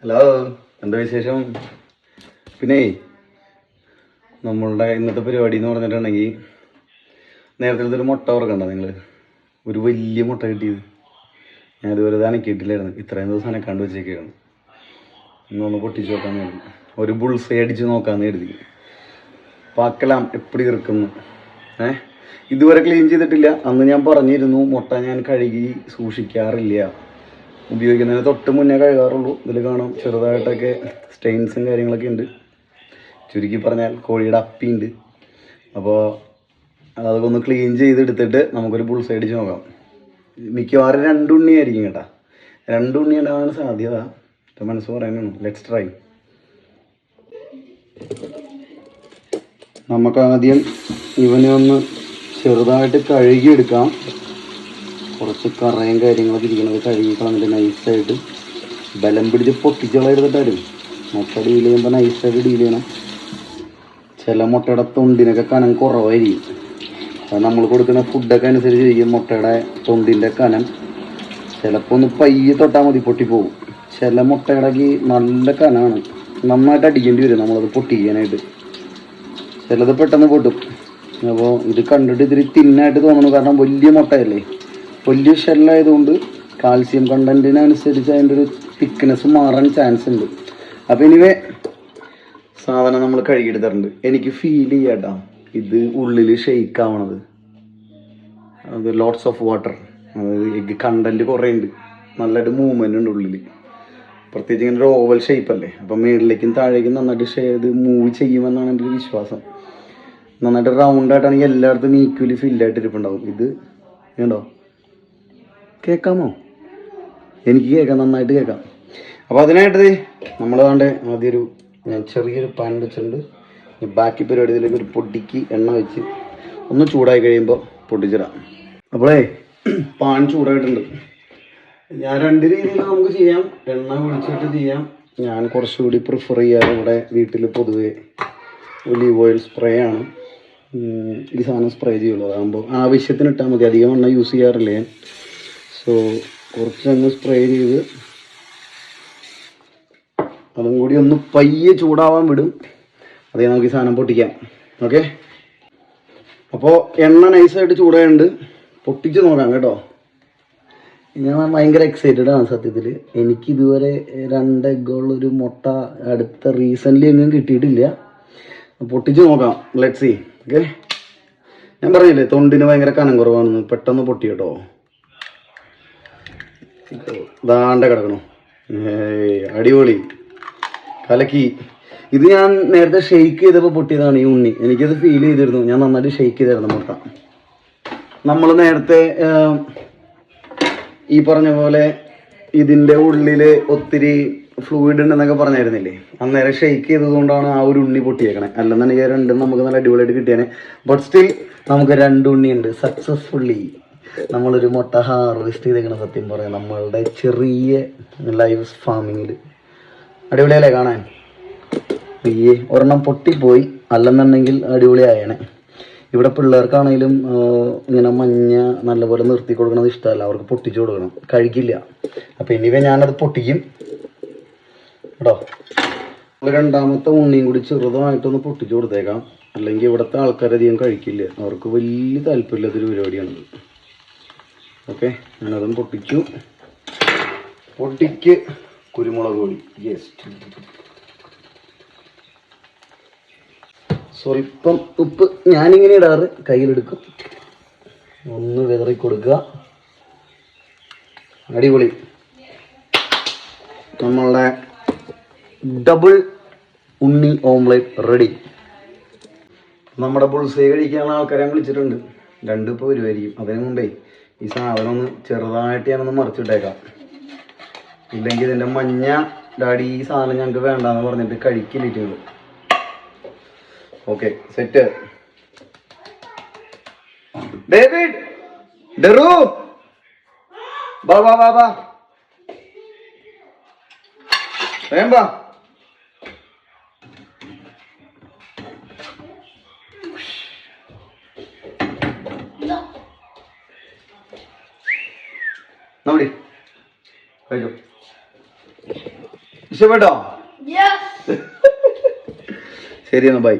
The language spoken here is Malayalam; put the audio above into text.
ഹലോ, എന്താ വിശേഷം? പിന്നെ നമ്മളുടെ ഇന്നത്തെ പരിപാടി എന്ന് പറഞ്ഞിട്ടുണ്ടെങ്കിൽ, നേരത്തെ ഒരു മുട്ട ഓർക്കണ്ട നിങ്ങൾ, ഒരു വലിയ മുട്ട കിട്ടിയത്. ഞാൻ ഇതുവരെ ഇത് അനക്കിയിട്ടില്ലായിരുന്നു, ഇത്രയും ദിവസം അനക്കാണ്ട് വെച്ചേക്കാണ്. ഇന്നൊന്ന് പൊട്ടിച്ച് നോക്കാമെന്ന് കരുതി, ഒരു ബുൾസൈ അടിച്ച് നോക്കാമെന്ന് കരുതി. പാക്കലാം എപ്പിടി ഇറക്കുന്നു. ഇതുവരെ ക്ലീൻ ചെയ്തിട്ടില്ല. അന്ന് ഞാൻ പറഞ്ഞിരുന്നു മുട്ട ഞാൻ കഴുകി സൂക്ഷിക്കാറില്ല, ഉപയോഗിക്കുന്നതിന് തൊട്ട് മുന്നേ കഴുകാറുള്ളൂ. ഇതിൽ കാണാം ചെറുതായിട്ടൊക്കെ സ്റ്റെയിൻസും കാര്യങ്ങളൊക്കെ ഉണ്ട്. ചുരുക്കി പറഞ്ഞാൽ കോഴിയുടെ അപ്പിയുണ്ട്. അപ്പോൾ അതൊക്കെ ഒന്ന് ക്ലീൻ ചെയ്തെടുത്തിട്ട് നമുക്കൊരു ബുൾസൈ അടിച്ച് നോക്കാം. മിക്കവാറും 2 ഉണ്ണിയായിരിക്കും കേട്ടോ. 2 ഉണ്ണി ഉണ്ടാവാൻ സാധ്യത മനസ്സ് പറയാനാണ്. Let's try. നമുക്കാദ്യം ഇവനെ ഒന്ന് ചെറുതായിട്ട് കഴുകിയെടുക്കാം. കുറച്ച് കറയും കാര്യങ്ങളൊക്കെ ഇരിക്കുന്നത് കഴുകി കളഞ്ഞിട്ട് നൈസായിട്ട് ബലം പിടിച്ച് പൊട്ടിച്ചുകളെടുത്തിട്ടാലും മുട്ട ഡീൽ ചെയ്യുമ്പോൾ നൈസായിട്ട് ഡീൽ ചെയ്യണം. ചില മുട്ടയുടെ തൊണ്ടിനൊക്കെ കനം കുറവായിരിക്കും. അത് നമ്മൾ കൊടുക്കുന്ന ഫുഡൊക്കെ അനുസരിച്ചിരിക്കും മുട്ടയുടെ തൊണ്ടിൻ്റെ കനം. ചിലപ്പോൾ ഒന്ന് പയ്യെ തൊട്ടാൽ മതി, പൊട്ടിപ്പോവും. ചില മുട്ടയുടെക്ക് നല്ല കനമാണ്, നന്നായിട്ട് അടിക്കേണ്ടി വരും നമ്മളത് പൊട്ടിക്കാനായിട്ട്. ചിലത് പെട്ടെന്ന് പൊട്ടും. അപ്പോൾ ഇത് കണ്ടിട്ട് ഇത്തിരി തിന്നായിട്ട് തോന്നുന്നു, കാരണം വലിയ മുട്ടയല്ലേ, വലിയ ഷെല്ലായതുകൊണ്ട് കാൽസ്യം കണ്ടൻറ്റിനനുസരിച്ച് അതിൻ്റെ ഒരു തിക്നെസ് മാറാൻ ചാൻസ് ഉണ്ട്. അപ്പോൾ എനിവേ സാധനം നമ്മൾ കഴുകിയെടുത്തിട്ടുണ്ട്. എനിക്ക് ഫീൽ ചെയ്യാട്ടാ ഇത് ഉള്ളിൽ ഷെയ്ക്ക് ആവണത്. അത് ലോട്ട്സ് ഓഫ് വാട്ടർ, അതായത് എഗ് കണ്ടൻറ്റ് കുറേ ഉണ്ട്, നല്ലൊരു മൂവ്മെൻ്റ് ഉണ്ട് ഉള്ളിൽ. പ്രത്യേകിച്ച് ഇങ്ങനെ ഒരു ഓവൽ ഷേപ്പല്ലേ, അപ്പം മേളിലേക്കും താഴേക്കും നന്നായിട്ട് ഇത് മൂവ് ചെയ്യുമെന്നാണ് എൻ്റെ ഒരു വിശ്വാസം. നന്നായിട്ട് റൗണ്ടായിട്ടാണെങ്കിൽ എല്ലായിടത്തും ഈക്വലി ഫില്ലായിട്ട് ഇരിപ്പുണ്ടാവും. ഇത് വേണ്ടോ, കേൾക്കാമോ? എനിക്ക് കേൾക്കാം, നന്നായിട്ട് കേൾക്കാം. അപ്പോൾ അതിനായിട്ട് നമ്മൾ വേണ്ടേ ആദ്യം ഞാൻ ചെറിയൊരു പാൻ വെച്ചിട്ടുണ്ട്. ബാക്കി പരിപാടി ഇതിലേക്ക് ഒരു പൊടിക്ക് എണ്ണ വെച്ച് ഒന്ന് ചൂടായി കഴിയുമ്പോൾ പൊട്ടിച്ചിടാം. അപ്പോഴേ പാൻ ചൂടായിട്ടുണ്ട്. ഞാൻ 2 രീതിയിൽ നമുക്ക് ചെയ്യാം. എണ്ണ ഒഴിച്ചിട്ട് ചെയ്യാം. ഞാൻ കുറച്ചുകൂടി പ്രിഫർ ചെയ്യാറ് ഇവിടെ വീട്ടിൽ പൊതുവെ ഒലീവ് ഓയിൽ സ്പ്രേ ആണ്. ഈ സാധനം സ്പ്രേ ചെയ്യുള്ളൂ. അതാകുമ്പോൾ ആവശ്യത്തിന് ഇട്ടാൽ മതി, അധികം എണ്ണ യൂസ് ചെയ്യാറില്ല ഞാൻ. സോ കുറച്ചങ്ങ് സ്പ്രേ ചെയ്ത് അതും കൂടി ഒന്ന് പയ്യെ ചൂടാവാൻ വിടും. അതേ നമുക്ക് ഈ സാധനം പൊട്ടിക്കാം. ഓക്കെ, അപ്പോൾ എണ്ണ നൈസായിട്ട് ചൂടായുണ്ട്, പൊട്ടിച്ച് നോക്കാം കേട്ടോ. ഞാൻ ഭയങ്കര എക്സൈറ്റഡ് ആണ് സത്യത്തിൽ. എനിക്കിതുവരെ 2 എഗ്ഗുള്ളൊരു മുട്ട അടുത്ത റീസെൻ്റ്ലി ഒന്നും കിട്ടിയിട്ടില്ല. പൊട്ടിച്ച് നോക്കാം, ലെറ്റ്സ് സീ. ഓക്കെ, ഞാൻ പറഞ്ഞില്ലേ തൊണ്ടിന് ഭയങ്കര കനം കുറവാണെന്ന്, പെട്ടെന്ന് പൊട്ടി കേട്ടോ. ദാണ്ട കിടക്കണോ, അടിപൊളി, കലക്കി. ഇത് ഞാൻ നേരത്തെ ഷെയ്ക്ക് ചെയ്തപ്പോൾ പൊട്ടിയതാണ് ഈ ഉണ്ണി. എനിക്കത് ഫീൽ ചെയ്തിരുന്നു, ഞാൻ നന്നായിട്ട് ഷെയ്ക്ക് ചെയ്തായിരുന്നു മുട്ട. നമ്മൾ നേരത്തെ ഈ പറഞ്ഞ പോലെ ഇതിൻ്റെ ഉള്ളിൽ ഒത്തിരി ഫ്ലൂയിഡ് ഉണ്ടെന്നൊക്കെ പറഞ്ഞായിരുന്നില്ലേ, അന്നേരം ഷെയ്ക്ക് ചെയ്തതുകൊണ്ടാണ് ആ ഒരു ഉണ്ണി പൊട്ടിയേക്കണേ. അല്ലെന്നുണ്ടെങ്കിൽ 2 നമുക്ക് നല്ല അടിപൊളിയായിട്ട് കിട്ടിയാനെ. ബട്ട് സ്റ്റിൽ നമുക്ക് 2 ഉണ്ണിയുണ്ട്. സക്സസ്ഫുള്ളി നമ്മളൊരു മുട്ട ഹാർവെസ്റ്റ് ചെയ്തേക്കണം. സത്യം പറയാം, നമ്മളുടെ ചെറിയ ലൈവ് ഫാമിങ്ങിൽ അടിപൊളിയല്ലേ കാണാൻ. ഒരെണ്ണം പൊട്ടിപ്പോയി, അല്ലെന്നുണ്ടെങ്കിൽ അടിപൊളിയായണേ. ഇവിടെ പിള്ളേർക്കാണെങ്കിലും ഇങ്ങനെ മഞ്ഞ നല്ലപോലെ നിർത്തി കൊടുക്കണത് ഇഷ്ടമല്ല, അവർക്ക് പൊട്ടിച്ചു കൊടുക്കണം, കഴിക്കില്ല. അപ്പം ഇനിവേ ഞാനത് പൊട്ടിക്കും കേട്ടോ. 2ാമത്തെ ഉണ്ണിയും കൂടി ചെറുതായിട്ടൊന്ന് പൊട്ടിച്ചു കൊടുത്തേക്കാം, അല്ലെങ്കിൽ ഇവിടുത്തെ ആൾക്കാരധികം കഴിക്കില്ല, അവർക്ക് വലിയ താല്പര്യമില്ലാത്തൊരു പരിപാടിയാണത്. ഓക്കെ, ഞാനതും പൊട്ടിച്ചു. പൊട്ടിക്ക് കുരുമുളക് പൊടി, യെസ്, സ്വല്പം ഉപ്പ് ഞാനിങ്ങനെ ഇടാറ്, കയ്യിലെടുക്കും, ഒന്ന് വിതറി കൊടുക്കുക. അടിപൊളി, നമ്മളുടെ ഡബിൾ ഉണ്ണി ഓംലെറ്റ് റെഡി. നമ്മുടെ ബുൾസൈ കഴിക്കാനുള്ള ആൾക്കാരെ വിളിച്ചിട്ടുണ്ട്. 2 ഇപ്പോൾ വരുമായിരിക്കും. അതിന് മുമ്പേ ഈ സാധനം ഒന്ന് ചെറുതായിട്ട് ഞാനൊന്ന് മറിച്ചിട്ടേക്കാം. ഇല്ലെങ്കിൽ ഇതിൻ്റെ മഞ്ഞ ഡാഡി ഈ സാധനം ഞങ്ങൾക്ക് വേണ്ടാന്ന് പറഞ്ഞിട്ട് കഴിക്കില്ലിട്ടുണ്ട്. Okay, set. ഡേവിഡ്, ഡെറു, ബാ ബാ ബാ ബാ, വേം ബാ. നോടി കഴിച്ചോ. ഇഷ്ടപ്പെട്ടോ? Yes. ശരി എന്നാ ബൈ.